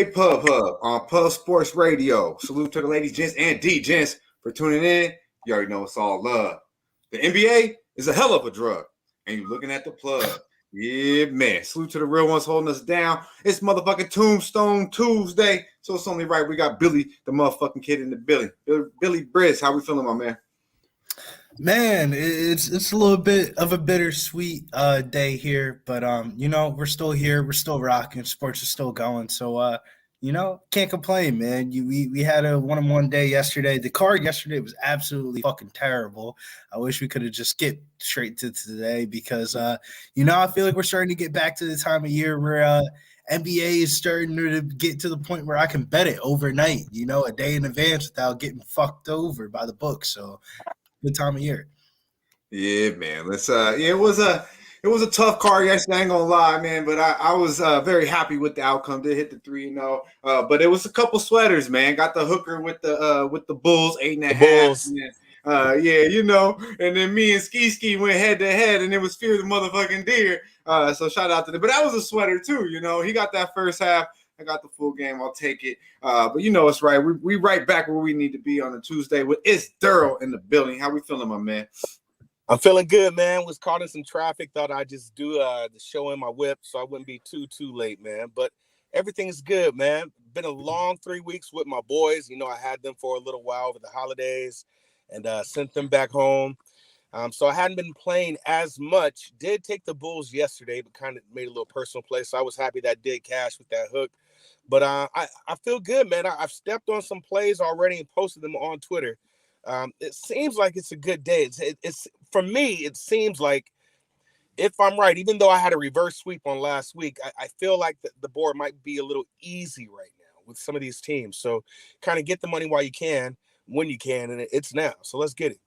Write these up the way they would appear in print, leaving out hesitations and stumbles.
Pub Hub on Pub Sports Radio. Salute to the ladies, gents, and D-gents for tuning in. You already know it's all love. The NBA is a hell of a drug, and you're looking at the plug. Yeah, man. Salute to the real ones holding us down. It's motherfucking Tombstone Tuesday, so it's only right we got Billy, the motherfucking kid in the Billy. Billy Briz, how we feeling, my man? Man, it's a little bit of a bittersweet day here, but we're still here, we're still rocking, sports are still going, so can't complain, man. We had a one-on-one day yesterday. The card yesterday was absolutely fucking terrible. I wish we could have just skipped straight to today because I feel like we're starting to get back to the time of year where NBA is starting to get to the point where I can bet it overnight, a day in advance without getting fucked over by the book. So good time of year. Yeah, man. It was a tough card yesterday, I ain't gonna lie, man. But I was very happy with the outcome. Did hit the 3-0. But it was a couple sweaters, man. Got the hooker with the Bulls, 8.5. And then me and Ski went head to head, and it was Fear the motherfucking Deer. So shout out to them. But that was a sweater too, He got that first half. I got the full game. I'll take it. But it's right. We right back where we need to be on a Tuesday with It's Derl in the building. How we feeling, my man? I'm feeling good, man. Was caught in some traffic. Thought I'd just do the show in my whip so I wouldn't be too late, man. But everything's good, man. Been a long 3 weeks with my boys. I had them for a little while over the holidays and sent them back home. So I hadn't been playing as much. Did take the Bulls yesterday, but kind of made a little personal play. So I was happy that did cash with that hook. But I feel good, man. I've stepped on some plays already and posted them on Twitter. It seems like it's a good day. It's for me, it seems like, if I'm right, even though I had a reverse sweep on last week, I feel like the board might be a little easy right now with some of these teams. So kind of get the money while you can, when you can, and it's now. So let's get it.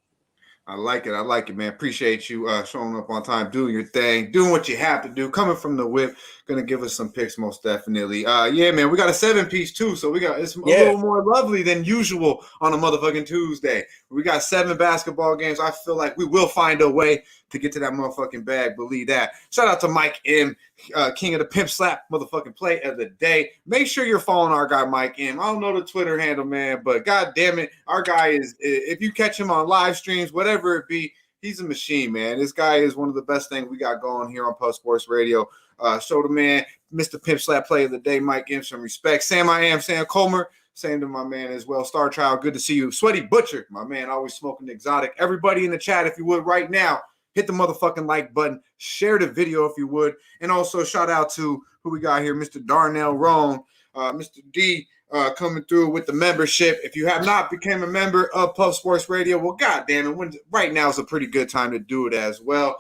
I like it, man. Appreciate you showing up on time, doing your thing, doing what you have to do, coming from the whip. Gonna give us some picks, most definitely. Man, we got a 7-piece too, so it's a little more lovely than usual on a motherfucking Tuesday. We got 7 basketball games. I feel like we will find a way to get to that motherfucking bag. Believe that. Shout out to Mike M, king of the pimp slap motherfucking play of the day. Make sure you're following our guy Mike M. I don't know the Twitter handle, man, but god damn it, our guy is. If you catch him on live streams, whatever it be, he's a machine, man. This guy is one of the best things we got going here on Post Sports Radio. Show the man, Mr. Pimp Slap Play of the Day, Mike, give some respect. Sam Comer, same to my man as well. Star Child, good to see you. Sweaty Butcher, my man, always smoking exotic. Everybody in the chat, if you would, right now, hit the motherfucking like button. Share the video if you would. And also shout out to who we got here, Mr. Darnell Roan, Mr. D, coming through with the membership. If you have not become a member of Puff Sports Radio, well, goddamn it, right now is a pretty good time to do it as well.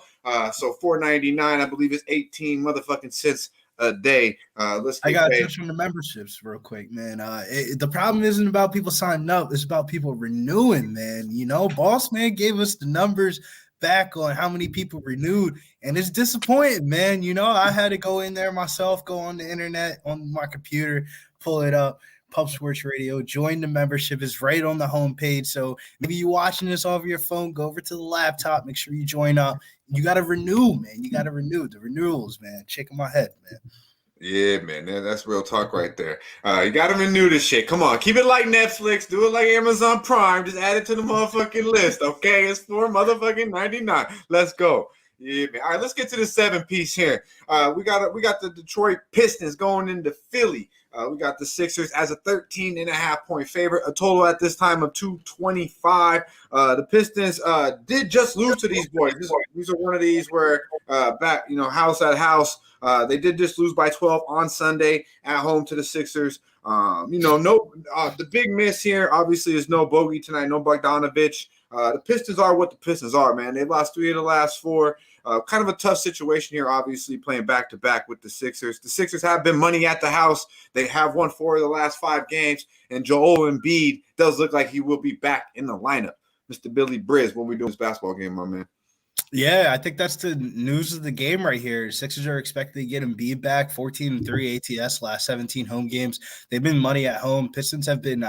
So $4.99, I believe it's 18 motherfucking cents a day. I got to touch on the memberships real quick, man. The problem isn't about people signing up; it's about people renewing, man. Boss Man gave us the numbers back on how many people renewed, and it's disappointing, man. I had to go in there myself, go on the internet on my computer, pull it up. Pub Sports Radio, join the membership. Is right on the homepage. So maybe you're watching this off your phone, go over to the laptop, make sure you join up. You got to renew, man. You got to renew the renewals, man. Shaking my head, man. Yeah, man, that's real talk right there. You got to renew this shit. Come on, keep it like Netflix. Do it like Amazon Prime. Just add it to the motherfucking list, okay? It's $4.99. Let's go. Yeah, man. All right, let's get to the 7-piece here. We got the Detroit Pistons going into Philly. We got the Sixers as a 13.5-point favorite, a total at this time of 225. The Pistons did just lose to these boys. These are one of these where house at house. They did just lose by 12 on Sunday at home to the Sixers. The big miss here obviously is no Bogey tonight, no Bogdanovich. The Pistons are what the Pistons are, man. They've lost 3 of the last 4. Kind of a tough situation here, obviously, playing back-to-back with the Sixers. The Sixers have been money at the house. They have won 4 of the last 5 games, and Joel Embiid does look like he will be back in the lineup. Mr. Billy Briz, what we doing this basketball game, my man? Yeah, I think that's the news of the game right here. Sixers are expected to get Embiid back, 14-3 ATS last 17 home games. They've been money at home. Pistons have been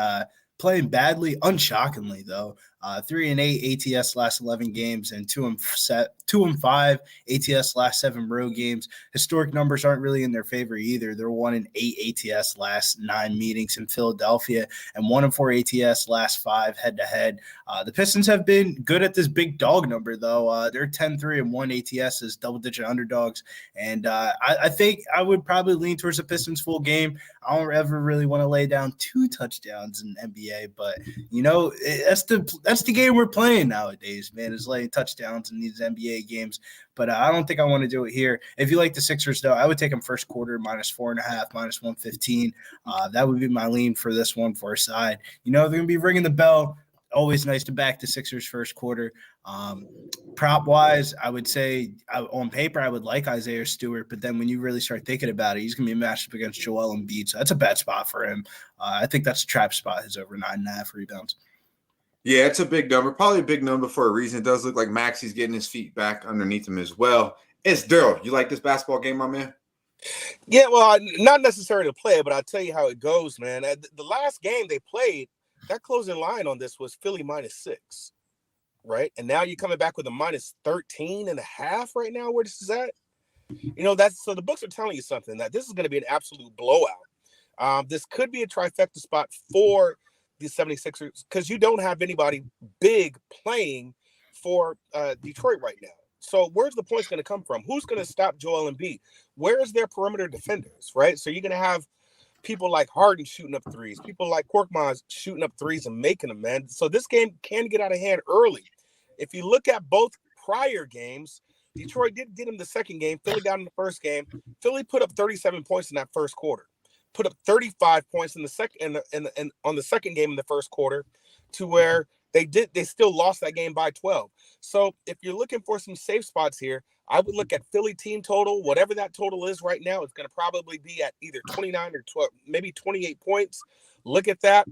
playing badly, unshockingly, though. 3-8 ATS last 11 games, and 2-5 ATS last 7 road games. Historic numbers aren't really in their favor either. They're 1-8 ATS last 9 meetings in Philadelphia, and 1-4 ATS last 5 head-to-head. The Pistons have been good at this big dog number, though. They're 10-3-1 ATS as double-digit underdogs, and I think I would probably lean towards the Pistons full game. I don't ever really want to lay down 2 touchdowns in NBA, but that's the game we're playing nowadays, man, is laying touchdowns in these NBA games. But I don't think I want to do it here. If you like the Sixers, though, I would take them first quarter -4.5, -115. That would be my lean for this one for a side. They're going to be ringing the bell. Always nice to back the Sixers first quarter. Prop wise, I would say on paper, I would like Isaiah Stewart, but then when you really start thinking about it, he's going to be matched up against Joel Embiid. So that's a bad spot for him. I think that's a trap spot. His over 9.5 rebounds. Yeah, it's a big number. Probably a big number for a reason. It does look like Maxi's getting his feet back underneath him as well. It's Derl. You like this basketball game, my man? Yeah, well, not necessarily to play, but I'll tell you how it goes, man. The last game they played, that closing line on this was Philly -6, right? And now you're coming back with a -13.5 right now where this is at. So the books are telling you something, that this is going to be an absolute blowout. This could be a trifecta spot for the 76ers because you don't have anybody big playing for Detroit right now. So where's the points going to come from? Who's going to stop Joel Embiid? Where is their perimeter defenders, right? So you're going to have people like Harden shooting up threes, people like Korkmaz shooting up threes and making them, man. So this game can get out of hand early. If you look at both prior games, Detroit did get him the second game, Philly down in the first game. Philly put up 37 points in that first quarter, put up 35 points in the second and on the second game in the first quarter, to where they still lost that game by 12. So if you're looking for some safe spots here, I would look at Philly team total, whatever that total is right now. It's going to probably be at either 29 or 12, maybe 28 points. Look at that.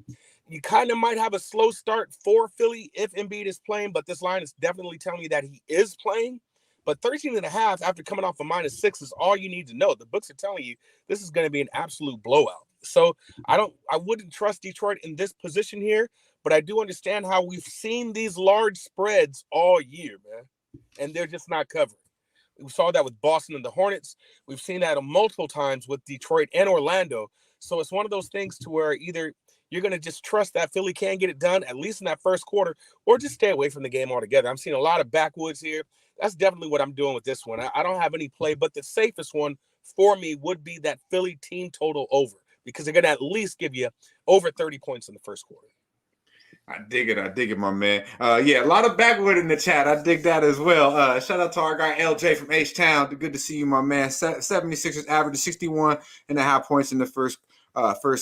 You kind of might have a slow start for Philly if Embiid is playing, but this line is definitely telling you that he is playing. But 13.5 after coming off a -6 is all you need to know. The books are telling you this is going to be an absolute blowout. So I wouldn't trust Detroit in this position here, but I do understand how we've seen these large spreads all year, man, and they're just not covering. We saw that with Boston and the Hornets. We've seen that multiple times with Detroit and Orlando. So it's one of those things to where either you're going to just trust that Philly can get it done, at least in that first quarter, or just stay away from the game altogether. I'm seeing a lot of backwoods here. That's definitely what I'm doing with this one. I don't have any play, but the safest one for me would be that Philly team total over, because they're going to at least give you over 30 points in the first quarter. I dig it, my man. Yeah, a lot of backwood in the chat. I dig that as well. Shout out to our guy LJ from H-Town. Good to see you, my man. 76ers average 61.5 points in the first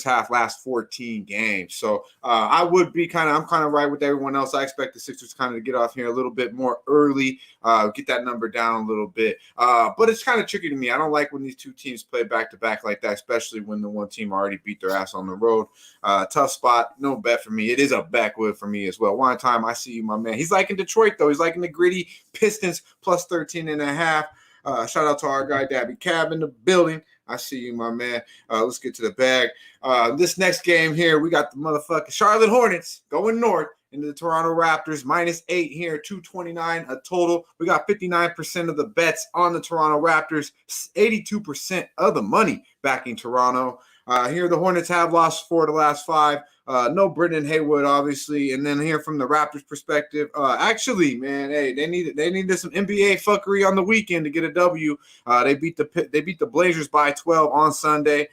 half, last 14 games. So I'm kind of right with everyone else. I expect the Sixers kind of to get off here a little bit more early, get that number down a little bit. But it's kind of tricky to me. I don't like when these two teams play back-to-back like that, especially when the one team already beat their ass on the road. Tough spot, no bet for me. It is a backwood for me as well. One time, I see you, my man. He's liking Detroit, though. He's liking the gritty Pistons plus 13.5. Shout out to our guy, Dabby Cab in the building. I see you, my man. Let's get to the bag. This next game here, we got the motherfucking Charlotte Hornets going north into the Toronto Raptors. -8 here, 229 a total. We got 59% of the bets on the Toronto Raptors, 82% of the money backing Toronto. Here, the Hornets have lost 4 of the last 5. No Brendan Haywood, obviously. And then here from the Raptors perspective, actually, man, hey, they needed some NBA fuckery on the weekend to get a W. They beat the Blazers by 12 on Sunday.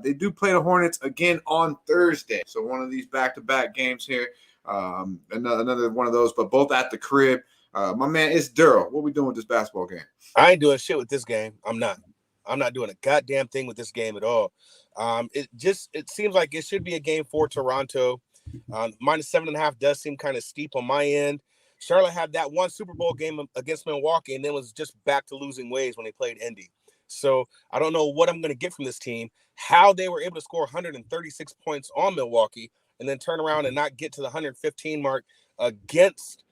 They do play the Hornets again on Thursday. So one of these back-to-back games here. Another one of those, but both at the crib. My man, it's Derl. What we doing with this basketball game? I ain't doing shit with this game. I'm not doing a goddamn thing with this game at all. It seems like it should be a game for Toronto. -7.5 does seem kind of steep on my end. Charlotte had that one Super Bowl game against Milwaukee and then was just back to losing ways when they played Indy. So I don't know what I'm going to get from this team, how they were able to score 136 points on Milwaukee and then turn around and not get to the 115 mark against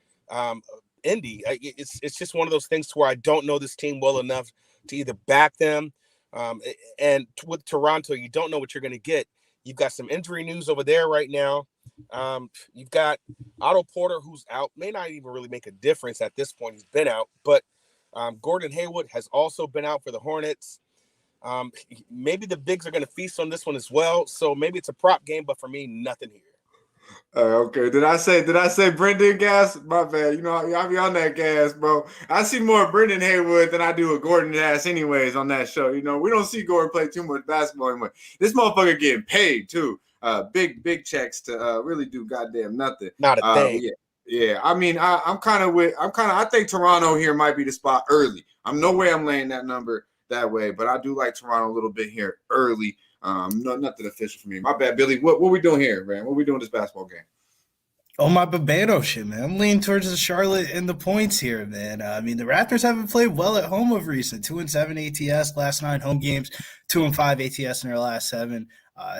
Indy. It's just one of those things to where I don't know this team well enough to either back them. And with Toronto, you don't know what you're going to get. You've got some injury news over there right now. You've got Otto Porter, who's out, may not even really make a difference at this point. He's been out, but Gordon Hayward has also been out for the Hornets. Maybe the bigs are going to feast on this one as well. So maybe it's a prop game, but for me, nothing here. Okay. Did I say Brendan gas? My bad. You know, I'll be on that gas, bro. I see more Brendan Haywood than I do with Gordon Ass anyways on that show. You know, we don't see Gordon play too much basketball anymore. This motherfucker getting paid too. Big checks to really do goddamn nothing. Not a thing. Yeah. I mean, I think Toronto here might be the spot early. I'm laying that number that way, but I do like Toronto a little bit here early. Nothing official for me. My bad, Billy. What we doing here, man? What we doing this basketball game? Oh, my Babano shit, man. I'm leaning towards the Charlotte and the points here, man. I mean, the Raptors haven't played well at home of recent. 2-7 ATS last 9 home games, 2-5 ATS in their last 7.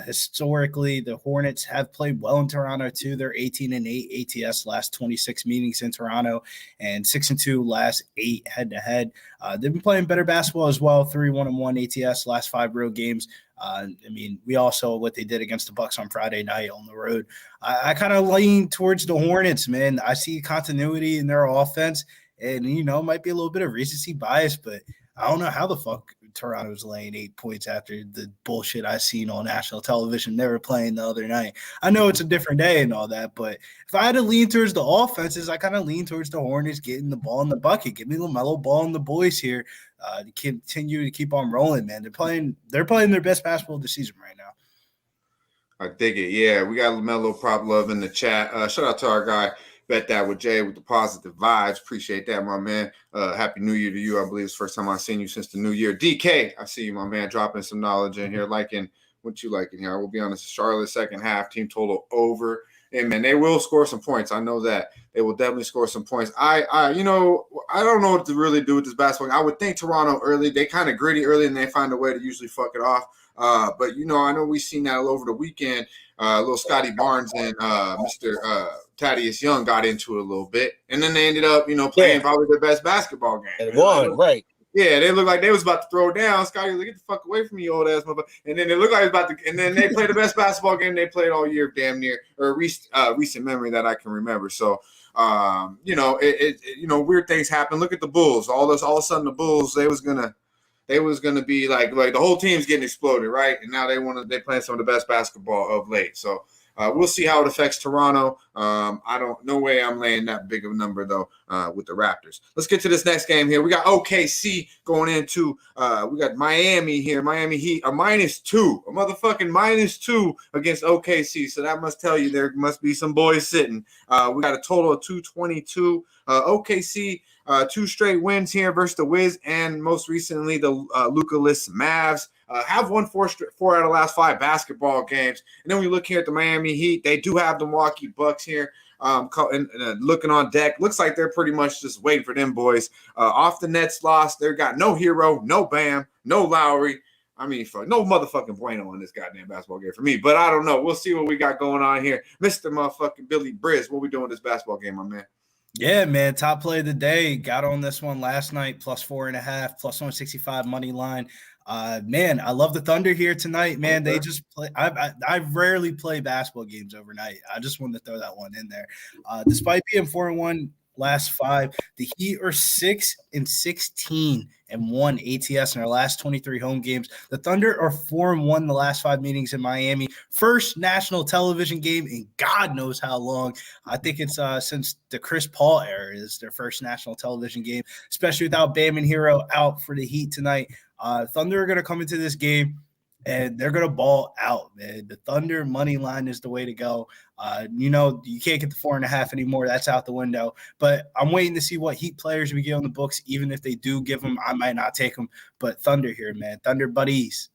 Historically, the Hornets have played well in Toronto too. They're 18-8 ATS last 26 meetings in Toronto, and 6-2 last 8 head-to-head. They've been playing better basketball as well. 3-1-1 ATS last 5 road games. I mean, we all saw what they did against the Bucks on Friday night on the road. I kind of lean towards the Hornets, man. I see continuity in their offense, and, you know, might be a little bit of recency bias, but I don't know how the fuck Toronto's laying 8 points after the bullshit I seen on national television they were playing the other night. I know it's a different day and all that, but if I had to lean towards the offenses, I kind of lean towards the Hornets getting the ball in the bucket. Give me LaMelo Ball and the boys here to continue to keep on rolling, man. They're playing their best basketball of the season right now. I dig it. Yeah, we got LaMelo Prop Love in the chat. Shout out to our guy, Bet That with Jay with the positive vibes. Appreciate that, my man. Happy New Year to you. I believe it's the first time I've seen you since the new year. DK, I see you, my man, dropping some knowledge in here. Liking what you liking here. I will be honest, Charlotte second half, team total over. And, man, they will score some points. I know that. They will definitely score some points. I don't know what to really do with this basketball. I would think Toronto early. They kind of gritty early, and they find a way to usually fuck it off. But, you know, I know we've seen that all over the weekend. Little Scotty Barnes and Mr. Thaddeus Young got into it a little bit. And then they ended up, you know, playing probably their best basketball game. And won, right. Yeah, they looked like they was about to throw down. Scotty was like, get the fuck away from me, old ass motherfucker. And then they looked like it was about to – and then they played the best basketball game they played all year, damn near, or recent memory that I can remember. So, you know, weird things happen. Look at the Bulls. All of a sudden the Bulls, they was gonna be like the whole team's getting exploded, right? And now they're playing some of the best basketball of late. So we'll see how it affects Toronto. No way I'm laying that big of a number though with the Raptors. Let's get to this next game here. We got OKC going into we got Miami here. Miami Heat a -2, a motherfucking -2 against OKC. So that must tell you there must be some boys sitting. We got a total of 222. OKC. 2 straight wins here versus the Wiz, and most recently the Luka-less Mavs have won 4 out of the last 5 basketball games. And then we look here at the Miami Heat. They do have the Milwaukee Bucks here looking on deck. Looks like they're pretty much just waiting for them boys. Off the Nets lost. They've got no Hero, no Bam, no Lowry. I mean, no motherfucking bueno in this goddamn basketball game for me. But I don't know. We'll see what we got going on here. Mr. motherfucking Billy Briz, what we doing this basketball game, my man? Yeah, man, top play of the day. Got on this one last night, +4.5, +165 money line. Man, I love the Thunder here tonight, man. Okay. They just play. I rarely play basketball games overnight. I just wanted to throw that one in there. Despite being 4-1 last 5, the Heat are 6-16 and 1 ATS in their last 23 home games. The Thunder are 4-1 the last 5 meetings in Miami. First national television game in God knows how long. I think it's since the Chris Paul era is their first national television game, especially without Bam and Hero out for the Heat tonight. Thunder are going to come into this game, and they're going to ball out, man. The Thunder money line is the way to go. You know, you can't get the 4.5 anymore. That's out the window. But I'm waiting to see what Heat players we get on the books. Even if they do give them, I might not take them. But Thunder here, man. Thunder buddies.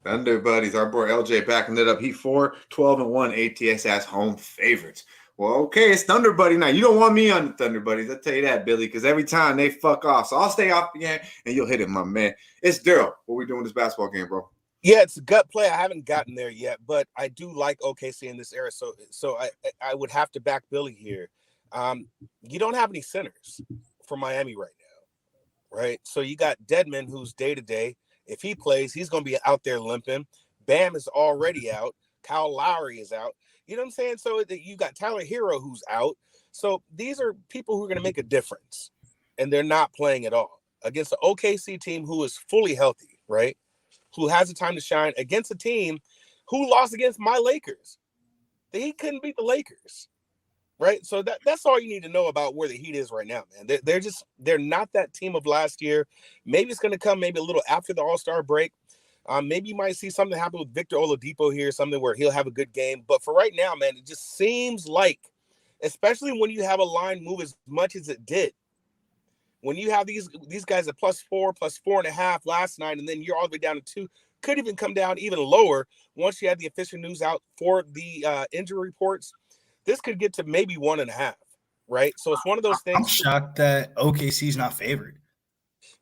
Thunder buddies. Our boy LJ backing it up. Heat 4-12-1 ATS as home favorites. Well, okay, it's Thunder Buddy night. You don't want me on the Thunder Buddies. I'll tell you that, Billy, because every time they fuck off. So I'll stay off again, and you'll hit it, my man. It's Derl. What we doing this basketball game, bro? Yeah, it's a gut play. I haven't gotten there yet, but I do like OKC in this era. So I would have to back Billy here. You don't have any centers for Miami right now, right? So you got Deadman, who's day-to-day. If he plays, he's going to be out there limping. Bam is already out. Kyle Lowry is out. You know what I'm saying? So you got Tyler Hero who's out. So these are people who are going to make a difference, and they're not playing at all against the OKC team who is fully healthy, right? Who has the time to shine against a team who lost against my Lakers. He couldn't beat the Lakers, right? So that's all you need to know about where the Heat is right now, man. They're not that team of last year. Maybe it's going to come maybe a little after the All-Star break. Maybe you might see something happen with Victor Oladipo here, something where he'll have a good game. But for right now, man, it just seems like, especially when you have a line move as much as it did, when you have these guys at +4, +4.5 last night, and then you're all the way down to 2, could even come down even lower once you have the official news out for the injury reports. This could get to maybe 1.5, right? So it's one of those things. I'm shocked that OKC's not favored.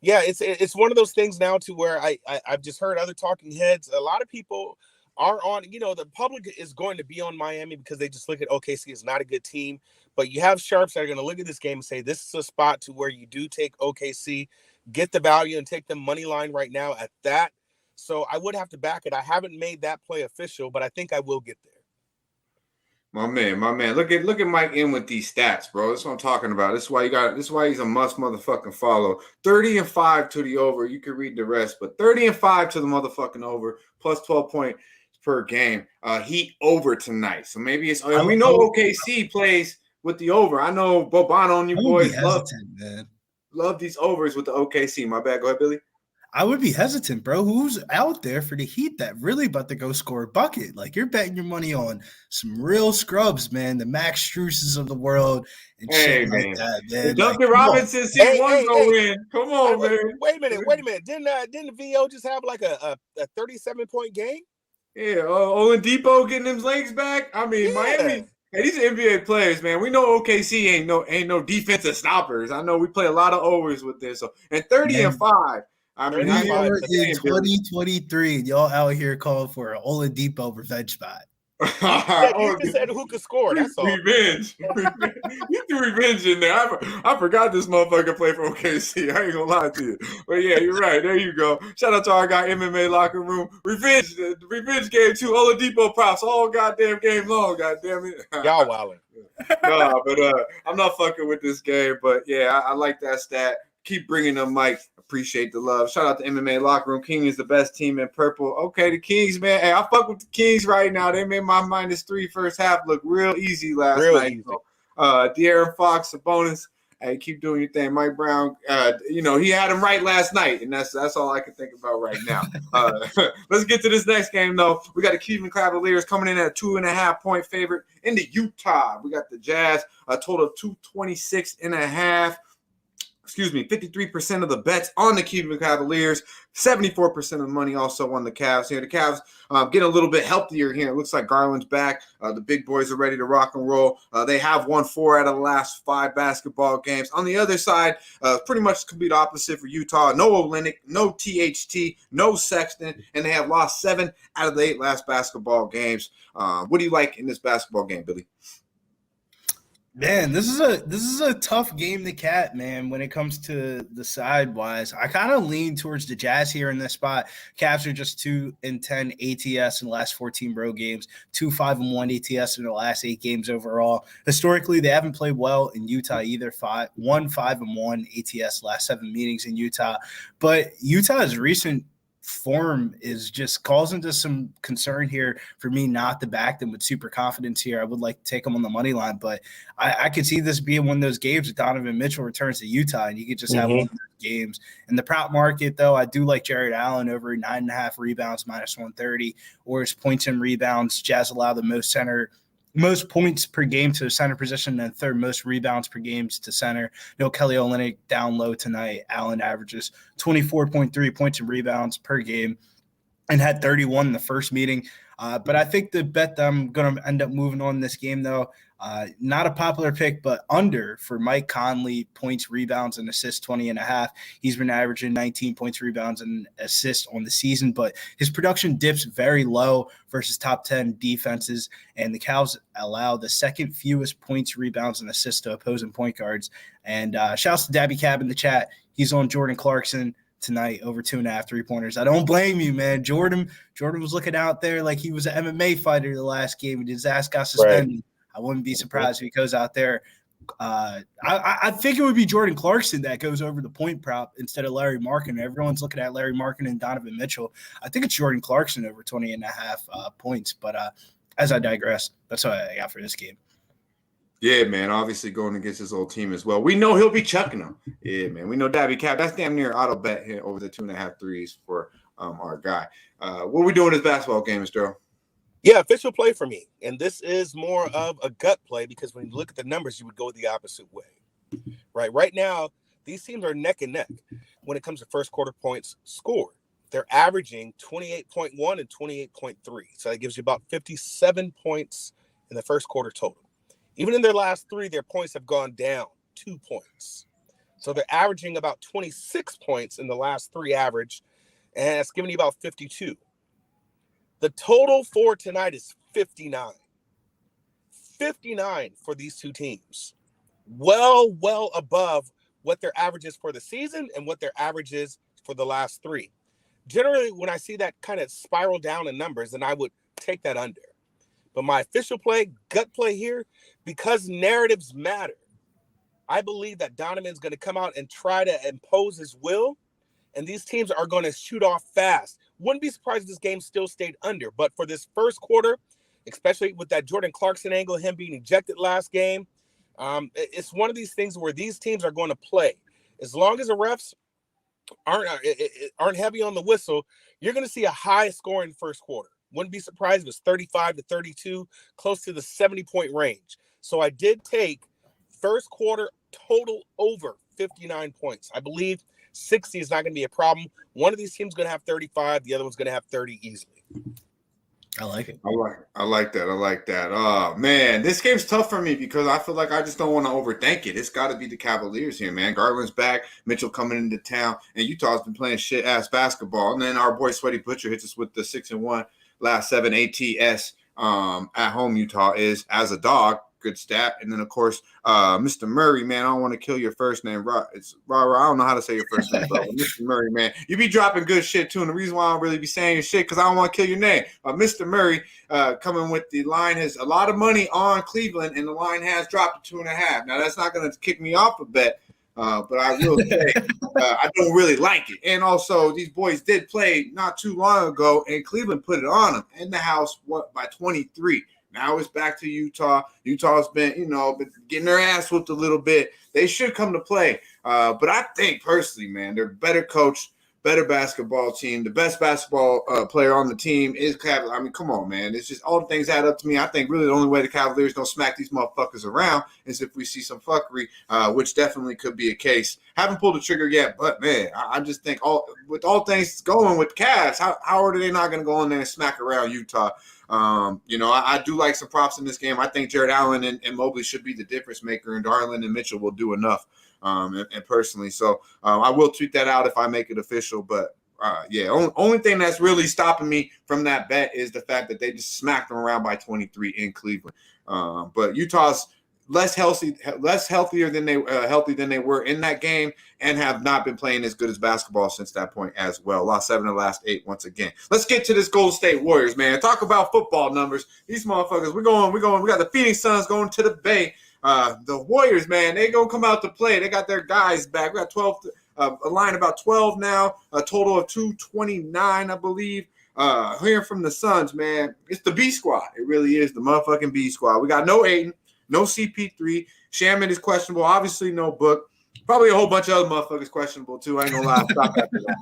Yeah, it's one of those things now to where I've just heard other talking heads. A lot of people are on, the public is going to be on Miami because they just look at OKC as not a good team. But you have sharps that are going to look at this game and say, this is a spot to where you do take OKC, get the value and take the money line right now at that. So I would have to back it. I haven't made that play official, but I think I will get there. My man. Look at Mike in with these stats, bro. That's what I'm talking about. This is why he's a must motherfucking follow. 30-5 to the over. You can read the rest, but 30-5 to the motherfucking over, plus 12 points per game. Heat over tonight. So maybe it's we know OKC plays with the over. I know Bobano and you boys love these overs with the OKC. My bad. Go ahead, Billy. I would be hesitant, bro. Who's out there for the Heat that really about to go score a bucket? Like, you're betting your money on some real scrubs, man. The Max Struses of the world and shit like that, man. Duncan Robinson, go in. Come on, man. Wait a minute. Didn't VO just have like a 37-point game? Yeah, Oladipo getting them legs back. I mean, Miami. Hey, these are NBA players, man. We know OKC ain't no defensive stoppers. I know we play a lot of overs with this. So, and 30-5. I mean, we're in 2023, y'all out here calling for an Oladipo revenge spot. You just said who could score. That's all. Revenge. You threw revenge in there. I forgot this motherfucker played for OKC. I ain't gonna lie to you. But yeah, you're right. There you go. Shout out to our guy MMA Locker Room. Revenge. The revenge game too. Oladipo props all goddamn game long. Goddamn it. Y'all wildin'. Nah, but I'm not fucking with this game. But yeah, I like that stat. Keep bringing them, Mike. Appreciate the love. Shout out to MMA Locker Room. King is the best team in purple. Okay, the Kings, man. Hey, I fuck with the Kings right now. They made my -3 first half look real easy last night. Easy. De'Aaron Fox, Sabonis. Hey, keep doing your thing. Mike Brown, he had him right last night, and that's all I can think about right now. Let's get to this next game, though. We got the Cleveland Cavaliers coming in at a 2.5-point favorite into Utah. We got the Jazz, a total of 226.5. 53% of the bets on the Cleveland Cavaliers, 74% of the money also on the Cavs here. The Cavs getting a little bit healthier here. It looks like Garland's back. The big boys are ready to rock and roll. They have won 4 out of the last 5 basketball games. On the other side, pretty much the complete opposite for Utah. No Olynyk, no THT, no Sexton, and they have lost 7 out of the 8 last basketball games. What do you like in this basketball game, Billy? Man, this is a tough game to cat, man, when it comes to the side-wise. I kind of lean towards the Jazz here in this spot. Cavs are just 2-10 ATS in the last 14 road games, 2-5-1 ATS in the last 8 games overall. Historically, they haven't played well in Utah either. 5-1 ATS last 7 meetings in Utah. But Utah's recent form is just calls into some concern here for me not to back them with super confidence here. I would like to take them on the money line, but I could see this being one of those games that Donovan Mitchell returns to Utah and you could just have one of those games. In the prop market, though, I do like Jared Allen over 9.5 rebounds, -130, or his points and rebounds. Jazz allow the most points per game to the center position and third most rebounds per game to center. No Kelly Olynyk down low tonight. Allen averages 24.3 points and rebounds per game and had 31 in the first meeting. But I think the bet that I'm going to end up moving on this game, though, not a popular pick, but under for Mike Conley, points, rebounds, and assists, 20.5. He's been averaging 19 points, rebounds, and assists on the season, but his production dips very low versus top 10 defenses, and the Cavs allow the second fewest points, rebounds, and assists to opposing point guards. And shouts to Dabby Cab in the chat. He's on Jordan Clarkson tonight over 2.5 3-pointers. I don't blame you, man. Jordan was looking out there like he was an MMA fighter the last game, and his ass got suspended. Right. I wouldn't be surprised if he goes out there. I think it would be Jordan Clarkson that goes over the point prop instead of Larry Markin. Everyone's looking at Larry Markin and Donovan Mitchell. I think it's Jordan Clarkson over 20.5 points. But as I digress, that's what I got for this game. Yeah, man. Obviously going against his old team as well. We know he'll be chucking them. Yeah, man. We know Dabby Cap. That's damn near auto bet here over the 2.5 threes for our guy. What we doing in this basketball game, Mr. Derl? Yeah, official play for me. And this is more of a gut play because when you look at the numbers, you would go the opposite way. Right now, these teams are neck and neck when it comes to first quarter points scored. They're averaging 28.1 and 28.3. So that gives you about 57 points in the first quarter total. Even in their last three, their points have gone down 2 points. So they're averaging about 26 points in the last three average, and it's giving you about 52. The total for tonight is 59. 59 for these two teams. Well above what their average is for the season and what their average is for the last three. Generally, when I see that kind of spiral down in numbers, then I would take that under. But my official play, gut play here, because narratives matter, I believe that Donovan's going to come out and try to impose his will, and these teams are going to shoot off fast. Wouldn't be surprised if this game still stayed under, but for this first quarter, especially with that Jordan Clarkson angle, him being ejected last game, it's one of these things where these teams are going to play. As long as the refs aren't heavy on the whistle, you're going to see a high scoring first quarter. Wouldn't be surprised if it's 35-32, close to the 70-point range. So I did take first quarter total over 59 points. I believe 60 is not going to be a problem. One of these teams is going to have 35. The other one's going to have 30 easily. I like it. I like that. Oh, man, this game's tough for me because I feel like I just don't want to overthink it. It's got to be the Cavaliers here, man. Garland's back, Mitchell coming into town, and Utah's been playing shit-ass basketball. And then our boy Sweaty Butcher hits us with the 6-1 last 7 ATS at home. Utah is as a dog. Good stat. And then, of course, Mr. Murray, man, I don't want to kill your first name. It's I don't know how to say your first name, bro. Mr. Murray, man, you be dropping good shit, too. And the reason why I don't really be saying your shit because I don't want to kill your name. Mr. Murray coming with the line has a lot of money on Cleveland, and the line has dropped to 2.5. Now, that's not going to kick me off a bet, but I will say I don't really like it. And also, these boys did play not too long ago, and Cleveland put it on them in the house by 23. Now it's back to Utah. Utah's been, been getting their ass whooped a little bit. They should come to play. But I think personally, man, they're better coached, better basketball team. The best basketball player on the team is Cavaliers. I mean, come on, man. It's just all the things add up to me. I think really the only way the Cavaliers don't smack these motherfuckers around is if we see some fuckery, which definitely could be a case. Haven't pulled the trigger yet, but, man, I just think with all things going with Cavs, how are they not going to go in there and smack around Utah? I do like some props in this game. I think Jared Allen and Mobley should be the difference maker, and Garland and Mitchell will do enough. And personally, so I will tweet that out if I make it official. But only thing that's really stopping me from that bet is the fact that they just smacked them around by 23 in Cleveland. But Utah's healthier than they were in that game, and have not been playing as good as basketball since that point as well. Lost 7 of the last 8 once again. Let's get to this Golden State Warriors, man. Talk about football numbers. These motherfuckers, we're going. We got the Phoenix Suns going to the Bay. The Warriors, man, they gonna come out to play. They got their guys back. We got 12, a line about 12 now, a total of 229, I believe. Hearing from the Suns, man, it's the B squad. It really is the motherfucking B squad. We got no Ayton. No CP3. Shaman is questionable. Obviously, no Book. Probably a whole bunch of other motherfuckers questionable, too. I ain't going to lie.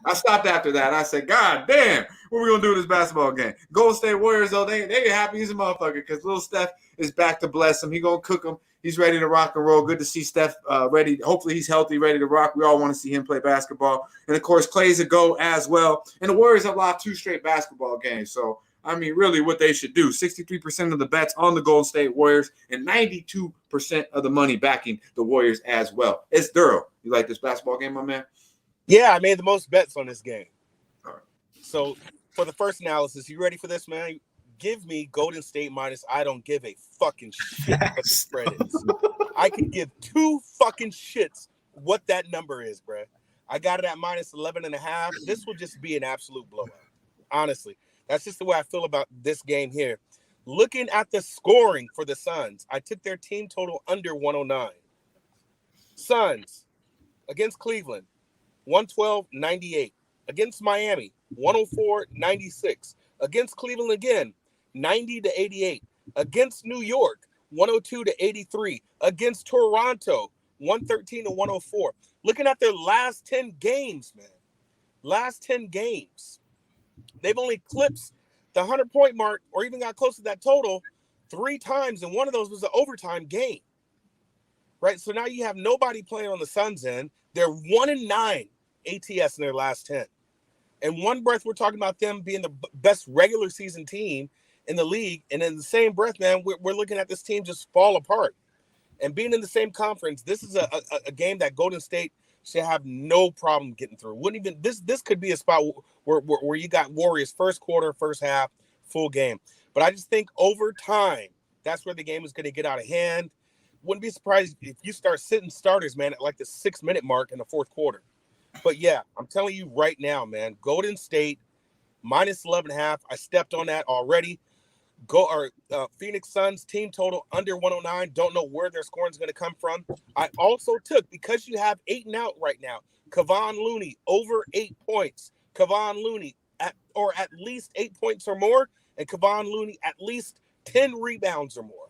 I stopped after that. I said, God damn, what are we going to do in this basketball game? Golden State Warriors, though, they happy as a motherfucker because little Steph is back to bless him. He going to cook them. He's ready to rock and roll. Good to see Steph ready. Hopefully, he's healthy, ready to rock. We all want to see him play basketball. And, of course, Clay's a go as well. And the Warriors have lost 2 straight basketball games. So, I mean, really what they should do, 63% of the bets on the Golden State Warriors and 92% of the money backing the Warriors as well. It's Derl. You like this basketball game, my man? Yeah, I made the most bets on this game. All right. So for the first analysis, you ready for this, man? Give me Golden State minus I don't give a fucking shit what the spread is. I could give 2 fucking shits what that number is, bruh. I got it at minus 11.5. This will just be an absolute blowout. Honestly, that's just the way I feel about this game here. Looking at the scoring for the Suns, I took their team total under 109. Suns against Cleveland, 112-98. Against Miami, 104-96. Against Cleveland again, 90-88. Against New York, 102-83. Against Toronto, 113-104. Looking at their last 10 games, man. Last 10 games. They've only clipped the 100-point mark or even got close to that total 3 times, and one of those was an overtime game. Right? So now you have nobody playing on the Suns end. They're 1-9 ATS in their last 10. In one breath, we're talking about them being the best regular season team in the league. And in the same breath, man, we're looking at this team just fall apart. And being in the same conference, this is a game that Golden State should have no problem getting through. Wouldn't even this could be a spot where you got Warriors first quarter, first half, full game. But I just think over time, that's where the game is going to get out of hand. Wouldn't be surprised if you start sitting starters, man, at like the 6-minute mark in the fourth quarter. But yeah, I'm telling you right now, man, Golden State minus 11.5. I stepped on that already. Phoenix Suns team total under 109. Don't know where their scoring is going to come from. I also took, because you have 8 and out right now, Kevon Looney over 8 points. Kevon Looney at least 8 points or more, and Kevon Looney at least 10 rebounds or more.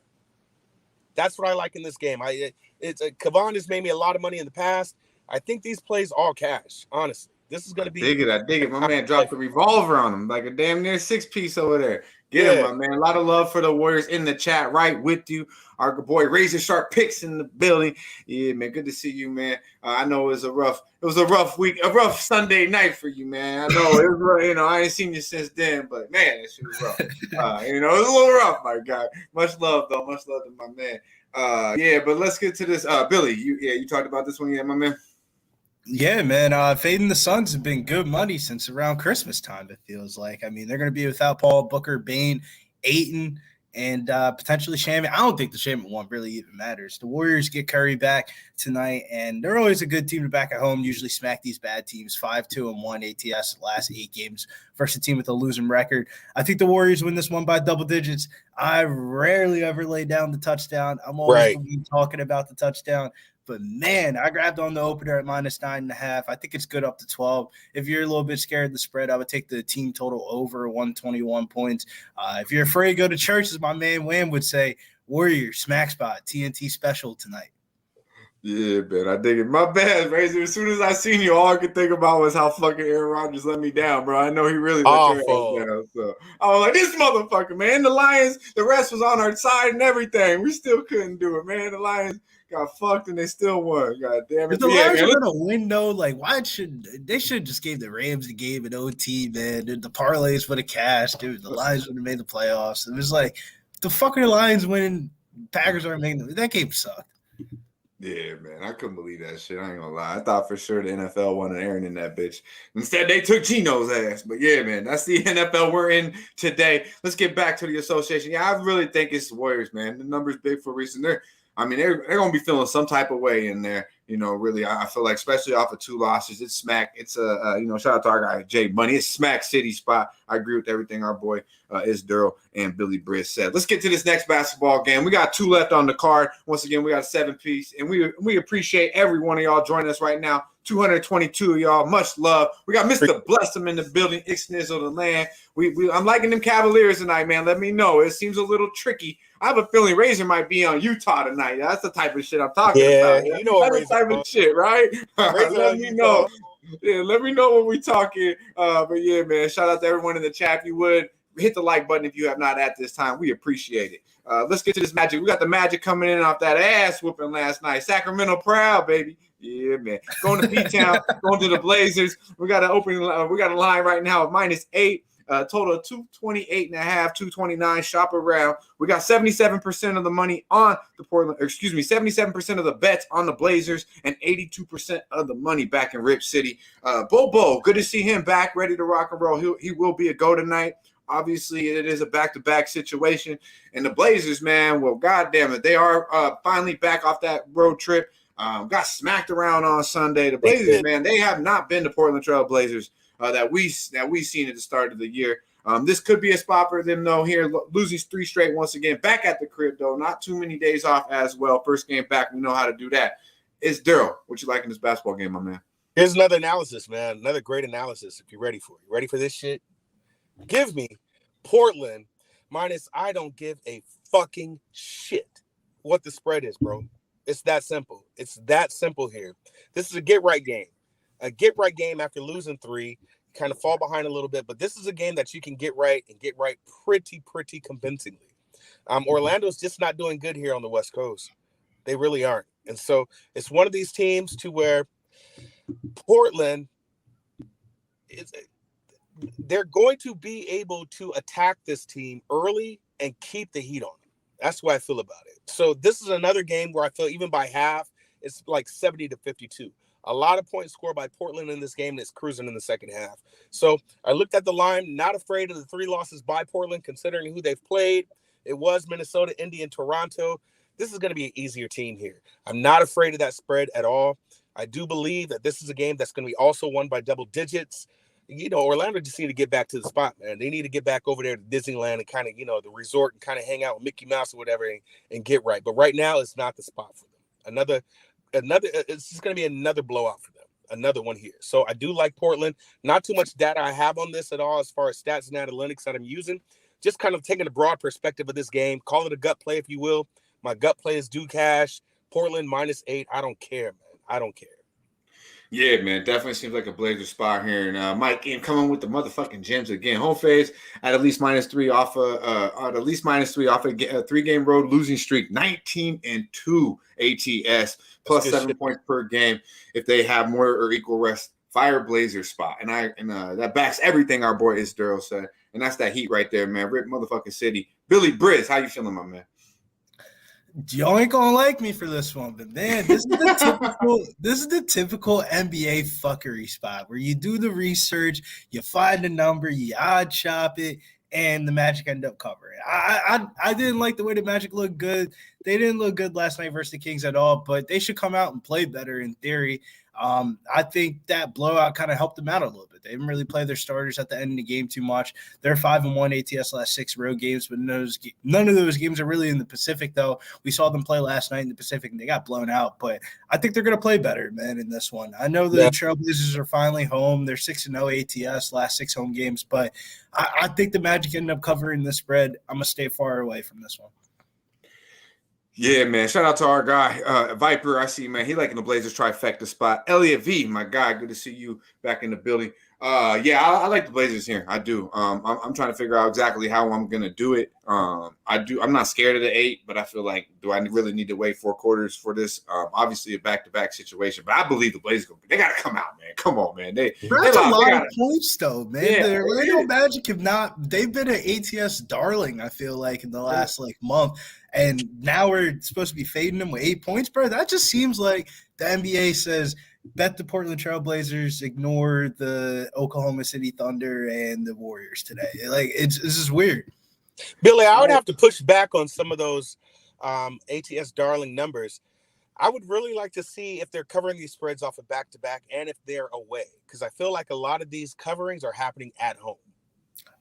That's what I like in this game. Kevon has made me a lot of money in the past. I think these plays all cash, honestly. This is going to be. I dig it. My man dropped the revolver on him like a damn near 6-piece over there. Get him, my man. A lot of love for the Warriors in the chat, right with you. Our boy Razor Sharp Picks in the building. Yeah, man. Good to see you, man. I know it was a rough week, a rough Sunday night for you, man. I know it was, I ain't seen you since then, but man, that shit was rough. It was a little rough, my guy. Much love, though. Much love to my man. But let's get to this. Billy, you talked about this one, my man. Yeah, man. Fading the Suns have been good money since around Christmas time, it feels like. I mean, they're going to be without Paul, Booker, Bane, Ayton, and potentially Shaman. I don't think the Shaman one really even matters. The Warriors get Curry back tonight, and they're always a good team to back at home. Usually smack these bad teams 5-2-1 ATS the last 8 games versus a team with a losing record. I think the Warriors win this one by double digits. I rarely ever lay down the touchdown. I'm always talking about the touchdown. But, man, I grabbed on the opener at minus 9.5. I think it's good up to 12. If you're a little bit scared of the spread, I would take the team total over 121 points. If you're afraid to go to church, as my man Wham would say, Warriors, smack spot, TNT special tonight. Yeah, man, I dig it. My bad, Razor. As soon as I seen you, all I could think about was how fucking Aaron Rodgers let me down, bro. I know he really let your ass down. So I was like, this motherfucker, man. The Lions, the rest was on our side and everything. We still couldn't do it, man. The Lions got fucked and they still won. God damn it. If the Lions are gonna win though, like why should just gave the Rams the game in OT, man. The parlays would have cashed, dude. The Lions would have made the playoffs. It was like the fucking Lions winning, Packers aren't making that game sucked. Yeah, man, I couldn't believe that shit. I ain't gonna lie. I thought for sure the NFL wanted Aaron in that bitch. Instead, they took Gino's ass. But yeah, man, that's the NFL we're in today. Let's get back to the association. Yeah, I really think it's the Warriors, man. The number's big for a reason. They're gonna be feeling some type of way in there. Really, I feel like, especially off of 2 losses, it's smack. It's shout out to our guy Jay Money. It's smack city spot. I agree with everything our boy is Derl and Billy Briz said. Let's get to this next basketball game. We got 2 left on the card. Once again, we got a 7-piece, and we appreciate every one of y'all joining us right now. 222 of y'all. Much love. We got Mr. Blessum in the building. Ixness of the land. I'm liking them Cavaliers tonight, man. Let me know. It seems a little tricky. I have a feeling Razor might be on Utah tonight. That's the type of shit I'm talking about. Yeah, you know that's the type of shit, right? Let me know. Yeah, let me know when we talking. But yeah, man, shout out to everyone in the chat. If you would, hit the like button if you have not at this time. We appreciate it. Let's get to this Magic. We got the Magic coming in off that ass whooping last night. Sacramento proud, baby. Yeah, man. Going to B-Town, going to the Blazers. We got a line right now of -8. Total of 228.5, 229. Shop around. We got 77% of the money on the 77% of the bets on the Blazers and 82% of the money back in Rip City. Bobo, good to see him back, ready to rock and roll. He will be a go tonight. Obviously, it is a back-to-back situation. And the Blazers, man, well, goddamn it, they are finally back off that road trip. Got smacked around on Sunday. The Blazers, man, they have not been the Portland Trail Blazers that we seen at the start of the year. This could be a spot for them, though, here. Losing 3 straight once again. Back at the crib, though. Not too many days off as well. First game back. We know how to do that. It's Derl. What you like in this basketball game, my man? Here's another analysis, man. Another great analysis if you're ready for it. You ready for this shit? Give me Portland minus I don't give a fucking shit what the spread is, bro. It's that simple. It's that simple here. This is a get-right game. A get-right game after losing 3. Kind of fall behind a little bit, but this is a game that you can get right and get right pretty convincingly. Orlando's just not doing good here on the West Coast. They really aren't. And so it's one of these teams to where Portland they're going to be able to attack this team early and keep the heat on them. That's what I feel about it. So this is another game where I feel even by half, it's like 70-52. A lot of points scored by Portland in this game that's cruising in the second half. So I looked at the line, not afraid of the 3 losses by Portland, considering who they've played. It was Minnesota, Indy, and Toronto. This is going to be an easier team here. I'm not afraid of that spread at all. I do believe that this is a game that's going to be also won by double digits. You know, Orlando just need to get back to the spot, man. They need to get back over there to Disneyland and kind of, you know, the resort and kind of hang out with Mickey Mouse or whatever and get right. But right now, it's not the spot for them. It's just going to be another blowout for them. Another one here. So I do like Portland. Not too much data I have on this at all as far as stats and analytics that I'm using. Just kind of taking a broad perspective of this game. Call it a gut play if you will. My gut play is due cash. Portland -8. I don't care, man. I don't care. Yeah, man, definitely seems like a Blazer spot here. And Mike coming with the motherfucking gems again. Home phase at least -3 off a 3-game road losing streak. 19-2 ATS plus 7 points per game if they have more or equal rest. Fire Blazer spot, and that backs everything our boy Isdurl said, and that's that heat right there, man. Rip motherfucking city. Billy Briz, how you feeling, my man? Y'all ain't gonna like me for this one, but man, this is the typical NBA fuckery spot where you do the research, you find a number, you odd chop it, and the Magic end up covering. I didn't like the way the Magic looked good. They didn't look good last night versus the Kings at all, but they should come out and play better in theory. I think that blowout kind of helped them out a little bit. They didn't really play their starters at the end of the game too much. They're 5-1 ATS last 6 road games, but none of those games are really in the Pacific, though. We saw them play last night in the Pacific, and they got blown out. But I think they're going to play better, man, in this one. I know the Trailblazers are finally home. They're 6-0 ATS last 6 home games, but I think the Magic end up covering the spread. I'm going to stay far away from this one. Yeah, man. Shout out to our guy, Viper. I see, man. He liking the Blazers trifecta spot. Elliot V, my guy. Good to see you back in the building. I like the Blazers here. I do. I'm trying to figure out exactly how I'm gonna do it. I'm not scared of the 8, but I feel like, do I really need to wait 4 quarters for this? Obviously a back-to-back situation, but I believe the Blazers they gotta come out, man. Come on, man. That's a lot of points, though, man. Yeah, the Orlando Magic they've been an ATS darling, I feel like, in the last month. And now we're supposed to be fading them with 8 points, bro. That just seems like the NBA says, bet the Portland Trail Blazers, ignore the Oklahoma City Thunder and the Warriors today. This is weird. Billy, I would have to push back on some of those ATS darling numbers. I would really like to see if they're covering these spreads off of back-to-back and if they're away, because I feel like a lot of these coverings are happening at home.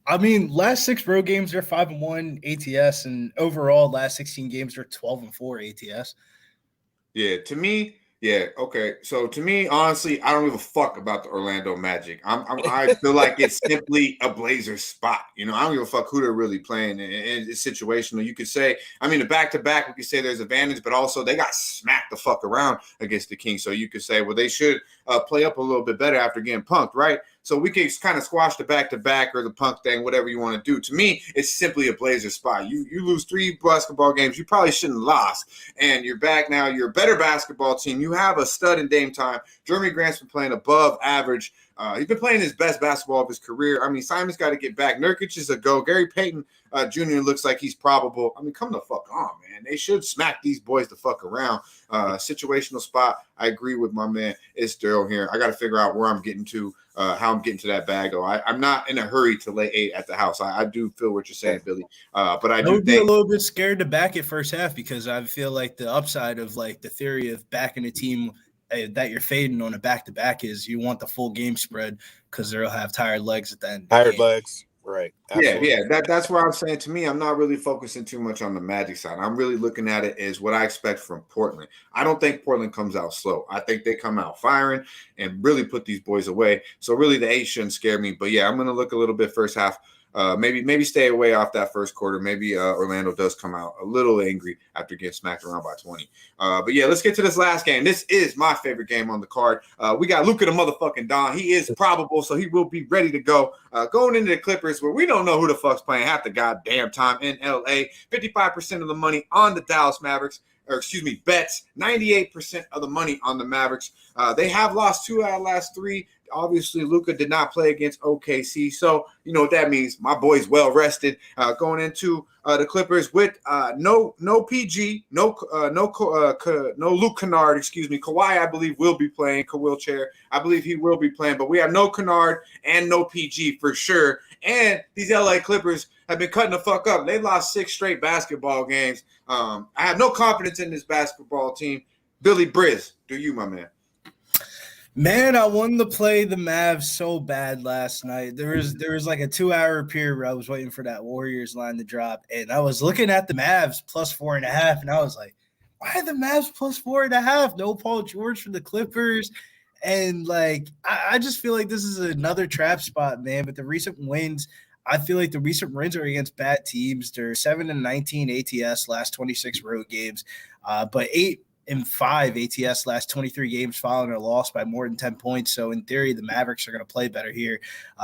I mean, last 6 road games, they're 5-1 ATS, and overall, last 16 games, they're 12-4 ATS. Yeah, to me, yeah, okay. So to me, honestly, I don't give a fuck about the Orlando Magic. I feel like it's simply a Blazers spot. You know, I don't give a fuck who they're really playing. And it's situational. You could say, I mean, the back-to-back, we could say there's advantage, but also they got smacked the fuck around against the Kings. So you could say, well, they should play up a little bit better after getting punked, right? So we can kind of squash the back-to-back or the punk thing, whatever you want to do. To me, it's simply a Blazers spot. You lose 3 basketball games you probably shouldn't have lost, and you're back now. You're a better basketball team. You have a stud in Dame time. Jeremy Grant's been playing above average He's been playing his best basketball of his career. I mean, Simon's got to get back. Nurkic is a go. Gary Payton Jr. looks like he's probable. I mean, come the fuck on, man. They should smack these boys the fuck around. Situational spot. I agree with my man. It's Derl here. I got to figure out where I'm getting to, how I'm getting to that bag, though. I'm not in a hurry to lay 8 at the house. I do feel what you're saying, Billy. But I do would be a little bit scared to back it first half because I feel like the upside of like the theory of backing a team that you're fading on a back-to-back is you want the full game spread because they'll have tired legs at the end. Tired legs. Right. Absolutely. Yeah. That's where I'm saying, to me, I'm not really focusing too much on the Magic side. I'm really looking at it as what I expect from Portland. I don't think Portland comes out slow. I think they come out firing and really put these boys away. So really the 8 shouldn't scare me. But yeah, I'm going to look a little bit first half. Maybe stay away off that first quarter. Maybe Orlando does come out a little angry after getting smacked around by 20. But yeah, let's get to this last game. This is my favorite game on the card. We got Luka the motherfucking Don. He is probable, so he will be ready to go. Going into the Clippers, where we don't know who the fuck's playing half the goddamn time in LA. 55% of the money on the Dallas Mavericks. Bets. 98% of the money on the Mavericks. They have lost 2 out of the last 3. Obviously, Luka did not play against OKC, so you know what that means. My boy's well rested. Going into the Clippers with no PG, no Luke Kennard. Kawhi, I believe, will be playing. Wheelchair, I believe he will be playing, but we have no Kennard and no PG for sure. And these LA Clippers have been cutting the fuck up. They lost 6 straight basketball games. I have no confidence in this basketball team. Billy Briz, do you, my man? Man, I wanted to play the Mavs so bad last night. There was like a 2-hour period where I was waiting for that Warriors line to drop, and I was looking at the Mavs plus 4.5, and I was like, why are the Mavs plus 4.5? No Paul George for the Clippers. And like I just feel like this is another trap spot, man. But the recent wins, I feel like the recent wins are against bad teams. They're 7-19 ATS last 26 road games, but 8-5 ATS last 23 games following a loss by more than 10 points. So in theory, the Mavericks are going to play better here.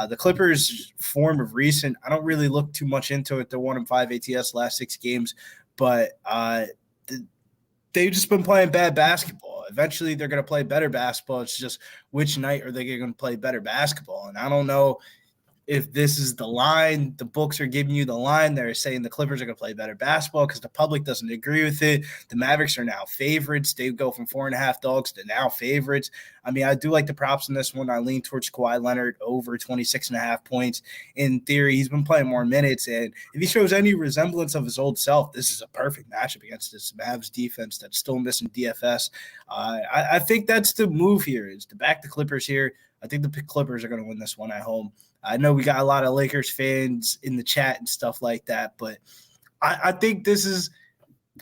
The Clippers' form of recent, I don't really look too much into it. They're 1-5 ATS last 6 games, but they've just been playing bad basketball. Eventually, they're going to play better basketball. It's just which night are they going to play better basketball? And I don't know if this is the line. The books are giving you the line. They're saying the Clippers are going to play better basketball because the public doesn't agree with it. The Mavericks are now favorites. They go from 4.5 dogs to now favorites. I mean, I do like the props in this one. I lean towards Kawhi Leonard over 26.5 points. In theory, he's been playing more minutes, and if he shows any resemblance of his old self, this is a perfect matchup against this Mavs defense that's still missing DFS. I think that's the move here, is to back the Clippers here. I think the Clippers are going to win this one at home. I know we got a lot of Lakers fans in the chat and stuff like that, but I think this is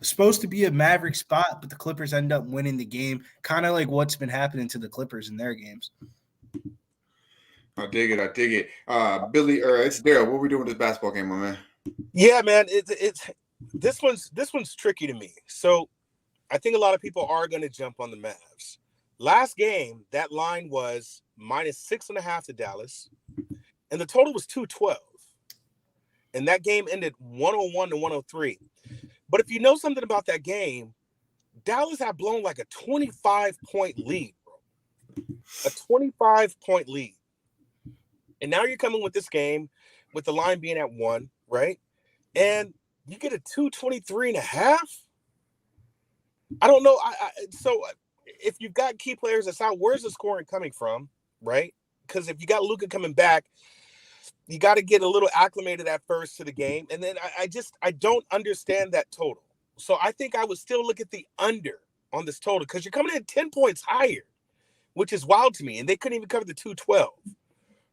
supposed to be a Maverick spot, but the Clippers end up winning the game, kind of like what's been happening to the Clippers in their games. I dig it. Billy, it's Derl. What are we doing with this basketball game, my man? Yeah, man, it's this one's tricky to me. So I think a lot of people are going to jump on the Mavs. Last game, that line was -6.5 to Dallas, and the total was 212. And that game ended 101-103. But if you know something about that game, Dallas had blown like a 25-point lead, bro. A 25-point lead. And now you're coming with this game with the line being at 1, right? And you get a 223.5. I don't know. So if you've got key players that's out, where's the scoring coming from, right? Because if you got Luka coming back, you got to get a little acclimated at first to the game. And then I don't understand that total. So I think I would still look at the under on this total because you're coming in 10 points higher, which is wild to me. And they couldn't even cover the 212,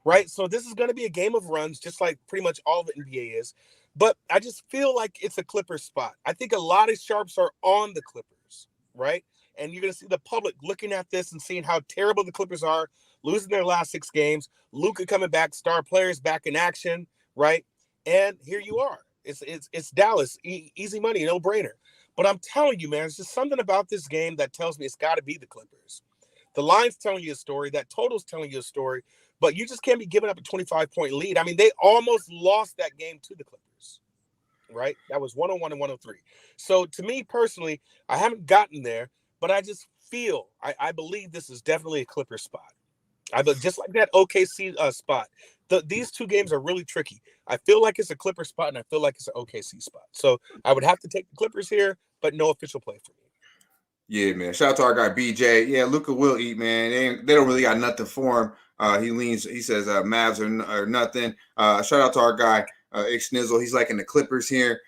right? So this is going to be a game of runs, just like pretty much all the NBA is. But I just feel like it's a Clippers spot. I think a lot of sharps are on the Clippers, right? And you're going to see the public looking at this and seeing how terrible the Clippers are, losing their last 6 games, Luka coming back, star players back in action, right? And here you are. It's Dallas, easy money, no brainer. But I'm telling you, man, it's just something about this game that tells me it's got to be the Clippers. The line's telling you a story, that total's telling you a story, but you just can't be giving up a 25-point lead. I mean, they almost lost that game to the Clippers, right? That was 101-103. So to me personally, I haven't gotten there, but I just feel, I believe this is definitely a Clipper spot. Just like that OKC spot. These two games are really tricky. I feel like it's a Clipper spot, and I feel like it's an OKC spot. So I would have to take the Clippers here, but no official play for me. Yeah, man. Shout out to our guy BJ. Yeah, Luka will eat, man. They don't really got nothing for him. He says Mavs are nothing. Shout out to our guy Xnizzle. He's like in the Clippers here.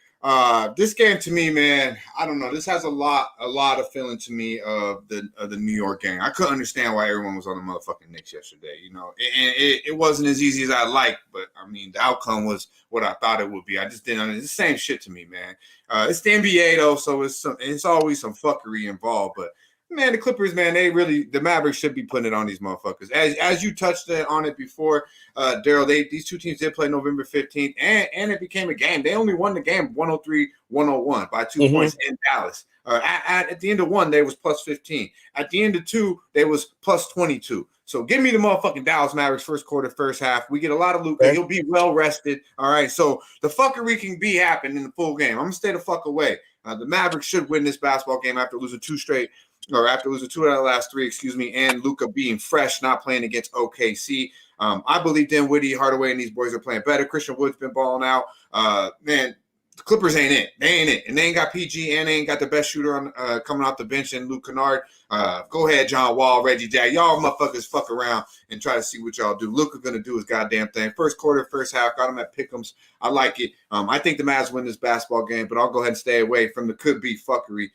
This game to me, man, I don't know. This has a lot of feeling to me of the New York game. I couldn't understand why everyone was on the motherfucking Knicks yesterday. You know, it wasn't as easy as I liked, but I mean, the outcome was what I thought it would be. I just didn't understand. It's the same shit to me, man. It's the NBA though, so it's always some fuckery involved. But man, the Clippers, man, the Mavericks should be putting it on these motherfuckers. As you touched on it before, Derl, these two teams did play November 15th, and it became a game. They only won the game 103-101 by 2 points in Dallas. At the end of one, they was plus 15. At the end of two, they was plus 22. So give me the motherfucking Dallas Mavericks first quarter, first half. We get a lot of Luka. He'll be well rested. All right. So the fuckery can be happening in the full game. I'm gonna stay the fuck away. The Mavericks should win this basketball game after losing two out of the last three, and Luka being fresh, not playing against OKC. I believe Dinwiddie, Hardaway, and these boys are playing better. Christian Wood's been balling out. Man, the Clippers ain't it. They ain't it. And they ain't got PG, and they ain't got the best shooter on coming off the bench in Luke Kennard. Go ahead, John Wall, Reggie Jack. Y'all motherfuckers fuck around and try to see what y'all do. Luka gonna do his goddamn thing. First quarter, first half, got him at pick'ems. I like it. I think the Mavs win this basketball game, but I'll go ahead and stay away from the could-be fuckery.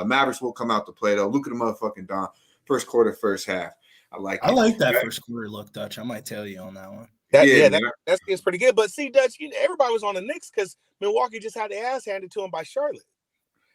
Mavericks will come out to play, though. Look at the motherfucking Don. First quarter, first half. I like that first quarter look, Dutch. I might tell you on that one. That's pretty good. But see, Dutch, everybody was on the Knicks because Milwaukee just had the ass handed to him by Charlotte.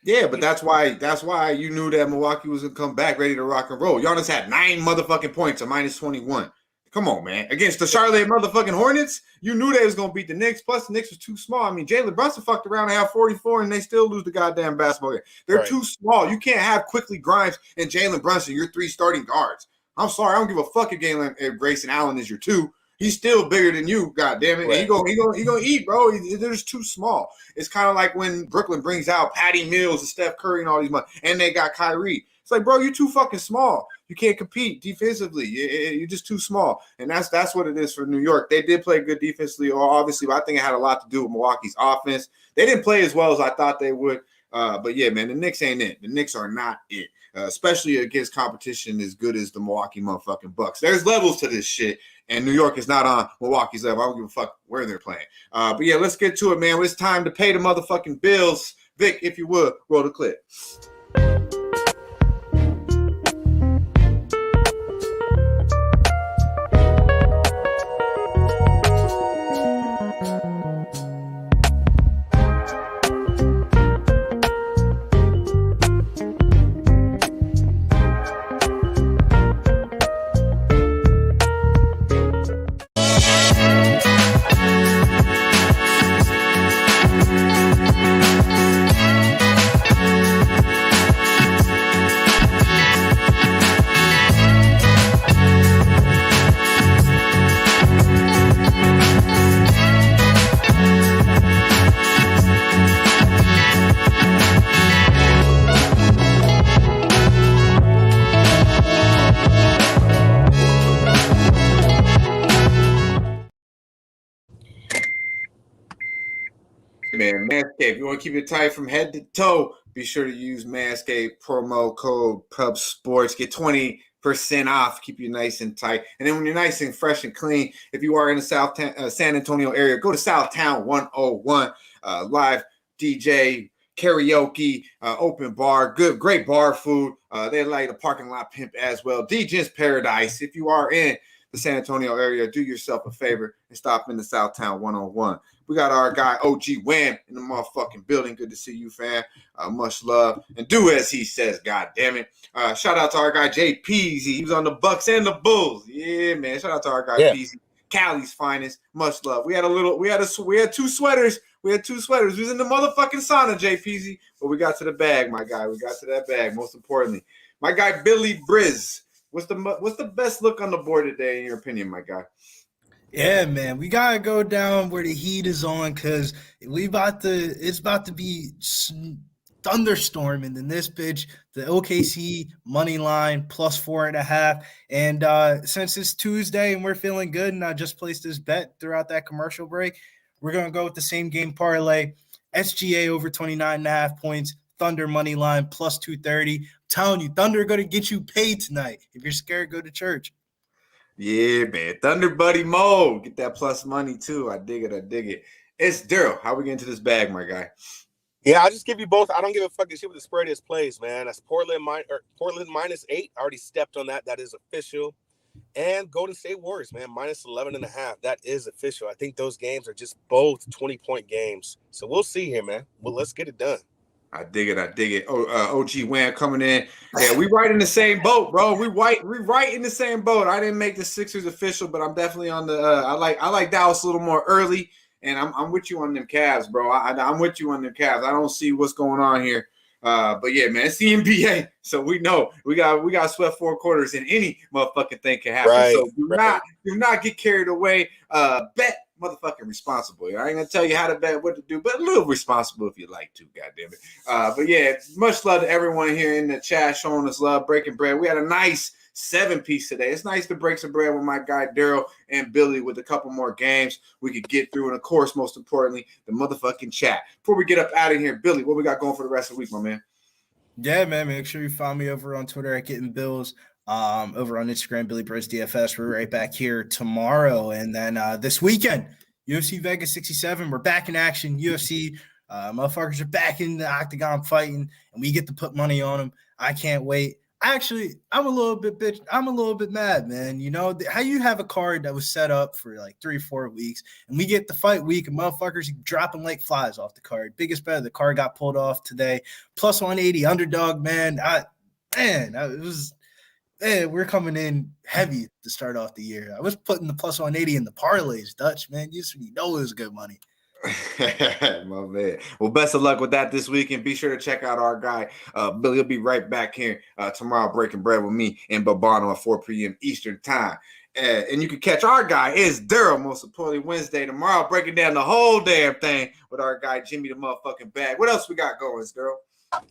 Yeah, but that's why you knew that Milwaukee was gonna come back ready to rock and roll. Giannis had 9 motherfucking points, a minus 21. Come on, man. Against the Charlotte motherfucking Hornets, you knew they was gonna beat the Knicks. Plus, the Knicks was too small. I mean, Jalen Brunson fucked around and had 44, and they still lose the goddamn basketball game. They're too small. You can't have Quickly, Grimes, and Jalen Brunson, your 3 starting guards. I'm sorry, I don't give a fuck if Grayson Allen is your 2. He's still bigger than you, goddamn it. Right. He gonna eat, bro. They're just too small. It's kind of like when Brooklyn brings out Patty Mills and Steph Curry and all these and they got Kyrie. It's like, bro, you're too fucking small. You can't compete defensively. You're just too small. And that's what it is for New York. They did play good defensively, obviously, but I think it had a lot to do with Milwaukee's offense. They didn't play as well as I thought they would. But yeah, man, the Knicks ain't it. The Knicks are not it. Especially against competition as good as the Milwaukee motherfucking Bucks. There's levels to this shit, and New York is not on Milwaukee's level. I don't give a fuck where they're playing. But yeah, let's get to it, man. It's time to pay the motherfucking bills. Vic, if you would, roll the clip. Man, Manscaped. If you want to keep it tight from head to toe, be sure to use Manscaped promo code PUBSPORTS. Get 20% off. Keep you nice and tight. And then when you're nice and fresh and clean, if you are in the San Antonio area, go to Southtown 101. Live DJ, karaoke, open bar, great bar food. They like the parking lot pimp as well. DJ's Paradise. If you are in the San Antonio area, do yourself a favor and stop in the Southtown 101. We got our guy OG Wham in the motherfucking building. Good to see you, fam. Much love. And do as he says, god damn it. Shout out to our guy Jay Peasy. He was on the Bucks and the Bulls. Yeah, man. Shout out to our guy Peasy. Cali's finest. Much love. We had two sweaters. We was in the motherfucking sauna, Jay Peasy. But we got to the bag, my guy. We got to that bag, most importantly. My guy Billy Briz. What's the best look on the board today, in your opinion, my guy? Yeah, man, we gotta go down where the heat is on because it's about to be thunderstorming in this bitch. The OKC money line plus 4.5. And since it's Tuesday and we're feeling good, and I just placed this bet throughout that commercial break, we're going to go with the same game parlay. SGA over 29.5 points. Thunder money line plus 230. I'm telling you, Thunder are going to get you paid tonight. If you're scared, go to church. Yeah, man. Thunder buddy mode. Get that plus money too. I dig it. It's Derl. How we get into this bag, my guy? Yeah, I'll just give you both. I don't give a fucking shit what the spread is plays, man. That's Portland minus 8. I already stepped on that. That is official. And Golden State Warriors, man, minus 11.5. That is official. I think those games are just both 20-point games. So we'll see here, man. Well, let's get it done. I dig it. OG Wham coming in. Yeah, we right in the same boat, bro. We right in the same boat. I didn't make the Sixers official, but I'm definitely on the. I like Dallas a little more early, and I'm with you on them Cavs, bro. I'm with you on them Cavs. I don't see what's going on here, but yeah, man, it's the NBA, so we know we got swept 4 quarters, and any motherfucking thing can happen. Right, so do not get carried away. Bet motherfucking responsible. I ain't gonna tell you how to bet, what to do, but a little responsible if you like to, goddammit. But yeah, much love to everyone here in the chat showing us love, breaking bread. We had a nice 7-piece today. It's nice to break some bread with my guy Derl and Billy with a couple more games we could get through, and of course, most importantly, the motherfucking chat. Before we get up out of here, Billy, what we got going for the rest of the week, my man? Yeah, man. Make sure you follow me over on Twitter at Getting Bills. Over on Instagram, Billy Briz DFS. We're right back here tomorrow. And then this weekend, UFC Vegas 67. We're back in action. UFC motherfuckers are back in the octagon fighting, and we get to put money on them. I can't wait. Actually, I'm a little bit mad, man. You know, how you have a card that was set up for like 3 or 4 weeks, and we get the fight week, and motherfuckers dropping like flies off the card. Biggest bet, the card got pulled off today. Plus 180 underdog, man. We're coming in heavy to start off the year. I was putting the plus 180 in the parlays, Dutch, man. You know it was good money. My man. Well, best of luck with that this week, and be sure to check out our guy Billy. Will be right back here tomorrow breaking bread with me and Babano at 4 p.m. Eastern time. And you can catch our guy is Derl, most importantly, Wednesday tomorrow, breaking down the whole damn thing with our guy Jimmy the motherfucking Bag. What else we got going, Derl?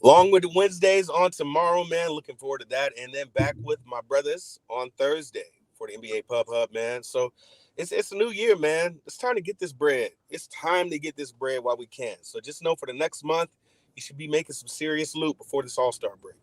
Along with the Wednesdays on tomorrow, man. Looking forward to that. And then back with my brothers on Thursday for the NBA Pub Hub, man. So it's a new year, man. It's time to get this bread. It's time to get this bread while we can. So just know for the next month, you should be making some serious loot before this All-Star break.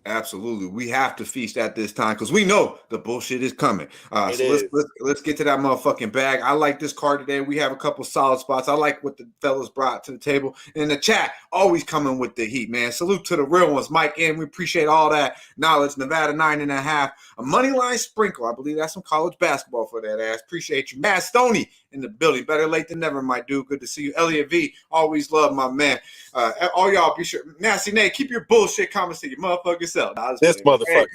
Absolutely. We have to feast at this time because we know the bullshit is coming. Let's get to that motherfucking bag. I like this card today. We have a couple solid spots. I like what the fellas brought to the table. And the chat always coming with the heat, man. Salute to the real ones. Mike and we appreciate all that knowledge. Nevada 9.5. A money line sprinkle. I believe that's some college basketball for that ass. Appreciate you. Matt Stoney in the building. Better late than never, my dude. Good to see you. Elliot V. Always love my man. All y'all be sure. Nasty Nate, keep your bullshit comments to your motherfucking self. This motherfucker.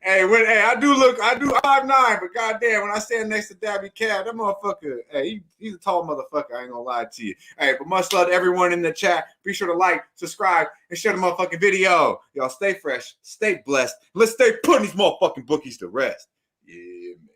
Hey, I do 5'9", but goddamn, when I stand next to Dabby Cab, that motherfucker, hey, he's a tall motherfucker. I ain't gonna lie to you. Hey, but much love to everyone in the chat. Be sure to like, subscribe, and share the motherfucking video. Y'all stay fresh, stay blessed. Let's stay putting these motherfucking bookies to rest. Yeah, man.